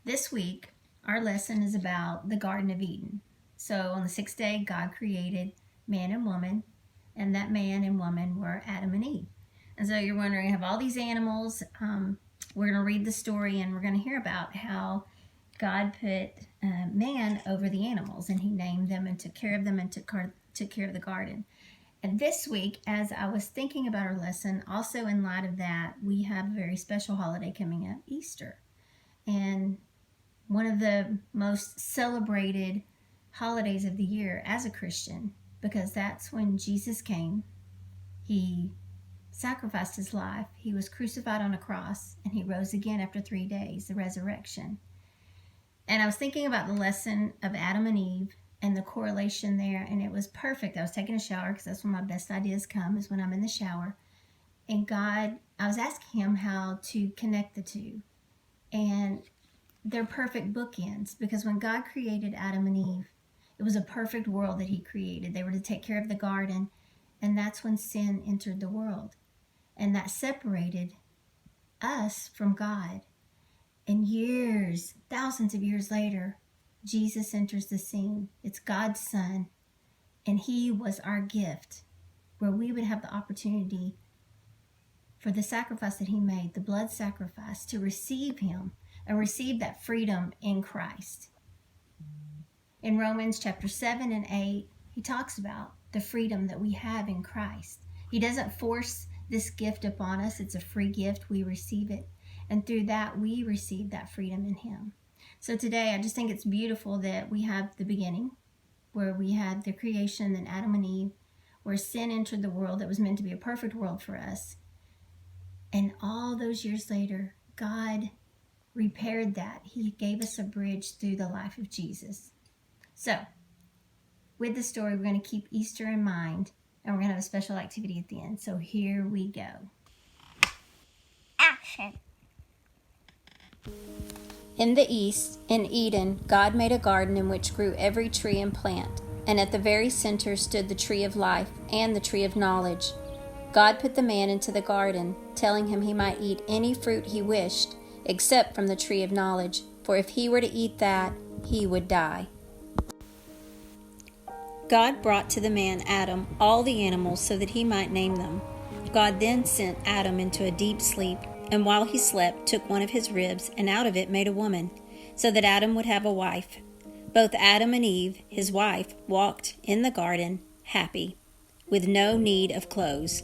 This week, our lesson is about the Garden of Eden. So on the sixth day, God created man and woman, and that man and woman were Adam and Eve. And so you're wondering, have all these animals, we're going to read the story and we're going to hear about how God put man over the animals, and he named them and took care of them and took care of the garden. And this week, as I was thinking about our lesson, also in light of that, we have a very special holiday coming up, Easter. And one of the most celebrated holidays of the year as a Christian, because that's when Jesus came. He sacrificed his life. He was crucified on a cross, and he rose again after 3 days, the resurrection. And I was thinking about the lesson of Adam and Eve and the correlation there, and it was perfect. I was taking a shower because that's when my best ideas come, is when I'm in the shower. And I was asking him how to connect the two. And they're perfect bookends, because when God created Adam and Eve, it was a perfect world that he created. They were to take care of the garden, and that's when sin entered the world. And that separated us from God. And years, thousands of years later, Jesus enters the scene. It's God's Son, and he was our gift, where we would have the opportunity for the sacrifice that he made, the blood sacrifice, to receive him and receive that freedom in Christ. In Romans chapter 7 and 8, he talks about the freedom that we have in Christ. He doesn't force this gift upon us. It's a free gift. We receive it. And through that, we receive that freedom in him. So today, I just think it's beautiful that we have the beginning, where we had the creation and Adam and Eve, where sin entered the world that was meant to be a perfect world for us. And all those years later, God repaired that. He gave us a bridge through the life of Jesus. So, with the story, we're going to keep Easter in mind, and we're going to have a special activity at the end. So here we go. Action. In the east, in Eden, God made a garden in which grew every tree and plant, and at the very center stood the tree of life and the tree of knowledge. God put the man into the garden, telling him he might eat any fruit he wished, except from the tree of knowledge, for if he were to eat that, he would die. God brought to the man Adam all the animals so that he might name them. God then sent Adam into a deep sleep, and while he slept, took one of his ribs, and out of it made a woman, so that Adam would have a wife. Both Adam and Eve, his wife, walked in the garden, happy, with no need of clothes.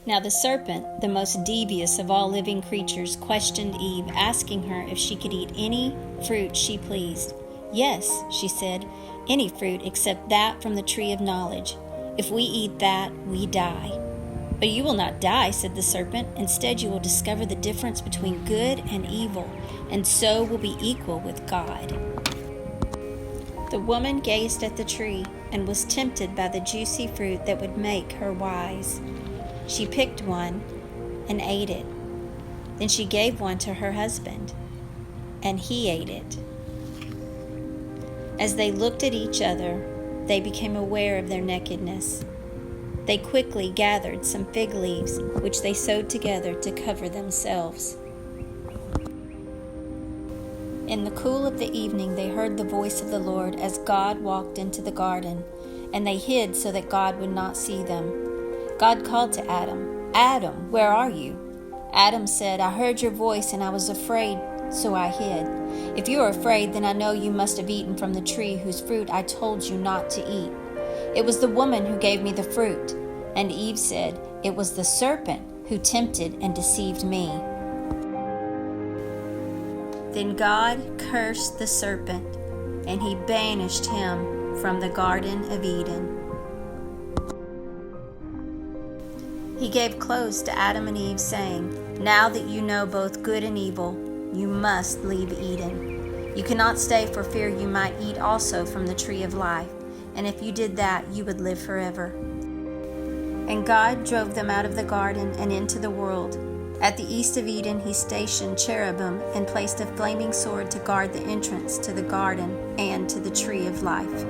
Now the serpent, the most devious of all living creatures, questioned Eve, asking her if she could eat any fruit she pleased. "Yes," she said, "any fruit except that from the tree of knowledge. If we eat that, we die." "But you will not die," said the serpent. "Instead, you will discover the difference between good and evil, and so will be equal with God." The woman gazed at the tree and was tempted by the juicy fruit that would make her wise. She picked one and ate it. Then she gave one to her husband, and he ate it. As they looked at each other, they became aware of their nakedness. They quickly gathered some fig leaves, which they sewed together to cover themselves. In the cool of the evening, they heard the voice of the Lord as God walked into the garden, and they hid so that God would not see them. God called to Adam, "Adam, where are you?" Adam said, "I heard your voice and I was afraid, so I hid." "If you are afraid, then I know you must have eaten from the tree whose fruit I told you not to eat." "It was the woman who gave me the fruit." And Eve said, "It was the serpent who tempted and deceived me." Then God cursed the serpent, and he banished him from the Garden of Eden. He gave clothes to Adam and Eve, saying, "Now that you know both good and evil, you must leave Eden. You cannot stay for fear you might eat also from the tree of life, and if you did that, you would live forever." And God drove them out of the garden and into the world. At the east of Eden, he stationed cherubim and placed a flaming sword to guard the entrance to the garden and to the tree of life.